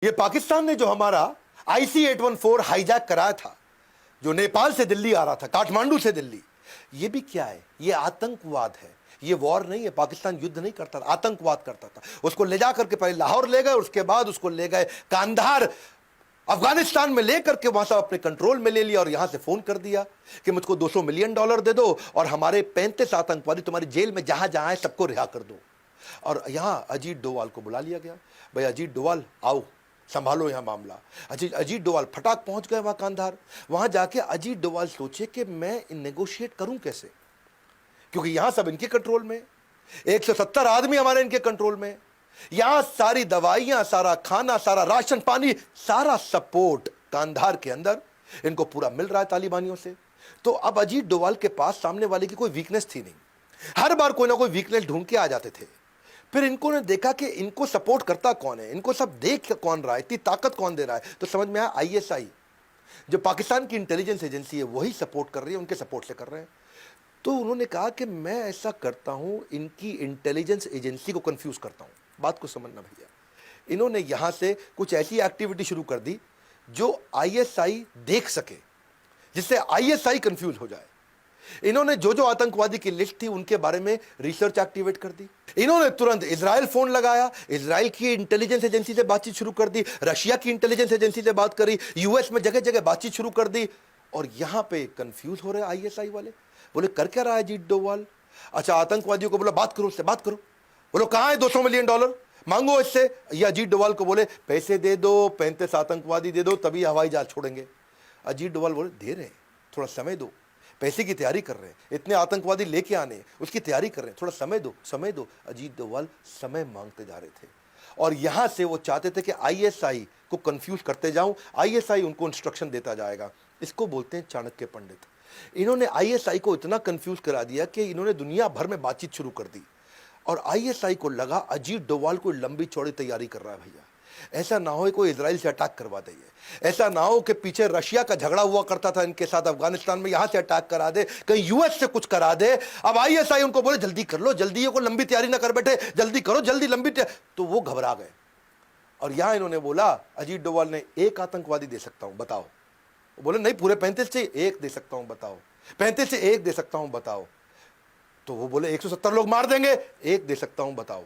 ये पाकिस्तान ने जो हमारा IC-814 हाईजैक कराया था, जो नेपाल से दिल्ली आ रहा था, काठमांडू से दिल्ली, ये भी क्या है? ये आतंकवाद है। ये वॉर नहीं है। पाकिस्तान युद्ध नहीं करता था, आतंकवाद करता था। उसको ले जाकर के पहले लाहौर ले गए, उसके बाद उसको ले गए कांधार अफगानिस्तान में लेकर के वहां से अपने कंट्रोल में ले लिया और यहां से फोन कर दिया कि मुझको $200 मिलियन दे दो और हमारे 35 आतंकवादी तुम्हारी जेल में जहां जहां है सबको रिहा कर दो। और यहां अजीत डोवाल को बुला लिया गया, भाई अजीत डोवाल आओ, संभालो यहां मामला। अजीत डोवाल फटाक पहुंच गए वहां कांधार। वहां जाके अजीत डोवाल सोचे कि मैं नेगोशिएट करूं कैसे, क्योंकि यहां सब इनके कंट्रोल में, 170 आदमी हमारे इनके कंट्रोल में, यहां सारी दवाइयां, सारा खाना, सारा राशन पानी, सारा सपोर्ट कांधार के अंदर इनको पूरा मिल रहा है तालिबानियों से। तो अब अजीत डोवाल के पास सामने वाले की कोई वीकनेस थी नहीं, हर बार कोई ना कोई वीकनेस ढूंढ के आ जाते थे। फिर इनको ने देखा कि इनको सपोर्ट करता कौन है, इनको सब देख कौन रहा है, इतनी ताकत कौन दे रहा है, तो समझ में आया ISI जो पाकिस्तान की इंटेलिजेंस एजेंसी है वही सपोर्ट कर रही है, उनके सपोर्ट से कर रहे हैं। तो उन्होंने कहा कि मैं ऐसा करता हूं, इनकी इंटेलिजेंस एजेंसी को कंफ्यूज करता हूं। बात को समझना भैया, इन्होंने यहां से कुछ ऐसी एक्टिविटी शुरू कर दी जो ISI देख सके, जिससे ISI कंफ्यूज हो जाए। इन्होंने जो जो आतंकवादी की लिस्ट थी उनके बारे में रिसर्च एक्टिवेट कर दी। इन्होंने तुरंत इजराइल फोन लगाया, इजराइल की इंटेलिजेंस एजेंसी से बातचीत शुरू कर दी, रशिया की इंटेलिजेंस एजेंसी से बात करी, US में जगह जगह बातचीत शुरू कर दी। और यहां पे कंफ्यूज हो रहे ISI वाले, बोले कर क्या रहा है अजीत डोवाल? अच्छा, आतंकवादियों को बोला बात करो, उससे बात करो। बोलो कहां है $200 मिलियन, मांगो इससे। ये अजीत डोवाल को बोले पैसे दे दो, 35 आतंकवादी दे दो, तभी हवाई जहाज छोड़ेंगे। अजीत डोवाल बोले दे रहे हैं, थोड़ा समय दो, पैसे की तैयारी कर रहे हैं, इतने आतंकवादी लेके आने, उसकी तैयारी कर रहे हैं, थोड़ा समय दो, समय दो। अजीत डोवाल समय मांगते जा रहे थे और यहां से वो चाहते थे कि ISI को कंफ्यूज करते जाऊं, ISI उनको इंस्ट्रक्शन देता जाएगा। इसको बोलते हैं चाणक्य पंडित। इन्होंने ISI को इतना कंफ्यूज करा दिया कि इन्होंने दुनिया भर में बातचीत शुरू कर दी और ISI को लगा अजीत डोवाल कोई लंबी चौड़ी तैयारी कर रहा है भैया, ऐसा ना हो कोई इजराइल से अटैक करवा दे, ऐसा ना हो कि पीछे रशिया का झगड़ा हुआ करता था इनके साथ अफगानिस्तान में, यहां से अटैक करा दे, कहीं US से कुछ करा दे। अब ISI उनको बोले जल्दी कर लो, जल्दी, को लंबी तैयारी ना कर बैठे, जल्दी करो, जल्दी लंबी तैयारी। तो वो घबरा गए और यहां इन्होंने बोला, अजीत डोवाल ने, एक आतंकवादी दे सकता हूं, बताओ। बोले नहीं, पूरे 35 से एक दे सकता हूं, बताओ। 35 से एक दे सकता हूं, बताओ। तो वो बोले 170 लोग मार देंगे, एक दे सकता हूं, बताओ।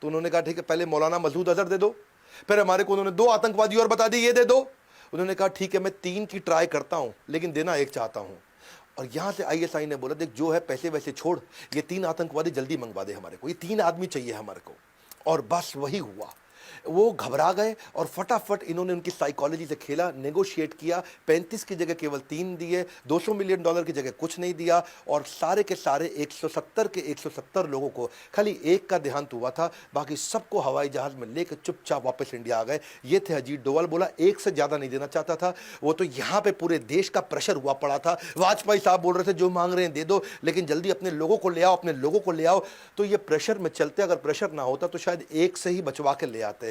तो उन्होंने कहा ठीक है, पहले मौलाना मसूद अजहर दे दो, फिर हमारे को उन्होंने 2 आतंकवादी और बता दी, ये दे दो। उन्होंने कहा ठीक है, मैं 3 की ट्राई करता हूं, लेकिन देना एक चाहता हूं। और यहां से ISI ने बोला देख, जो है पैसे वैसे छोड़, ये 3 आतंकवादी जल्दी मंगवा दे हमारे को, ये 3 आदमी चाहिए हमारे को। और बस वही हुआ, वो घबरा गए और फटाफट इन्होंने उनकी साइकोलॉजी से खेला, नेगोशिएट किया। 35 की जगह केवल 3 दिए, $200 मिलियन की जगह कुछ नहीं दिया और सारे के सारे 170 के 170 लोगों को, खाली एक का देहांत हुआ था, बाकी सबको हवाई जहाज में लेकर चुपचाप वापस इंडिया आ गए। ये थे अजीत डोवाल। बोला एक से ज्यादा नहीं देना चाहता था वो, तो यहाँ पे पूरे देश का प्रेशर हुआ पड़ा था। वाजपेयी साहब बोल रहे थे जो मांग रहे हैं दे दो, लेकिन जल्दी अपने लोगों को ले आओ, अपने लोगों को ले आओ। तो ये प्रेशर में चलते, अगर प्रेशर ना होता तो शायद एक से ही बचवा के ले आते।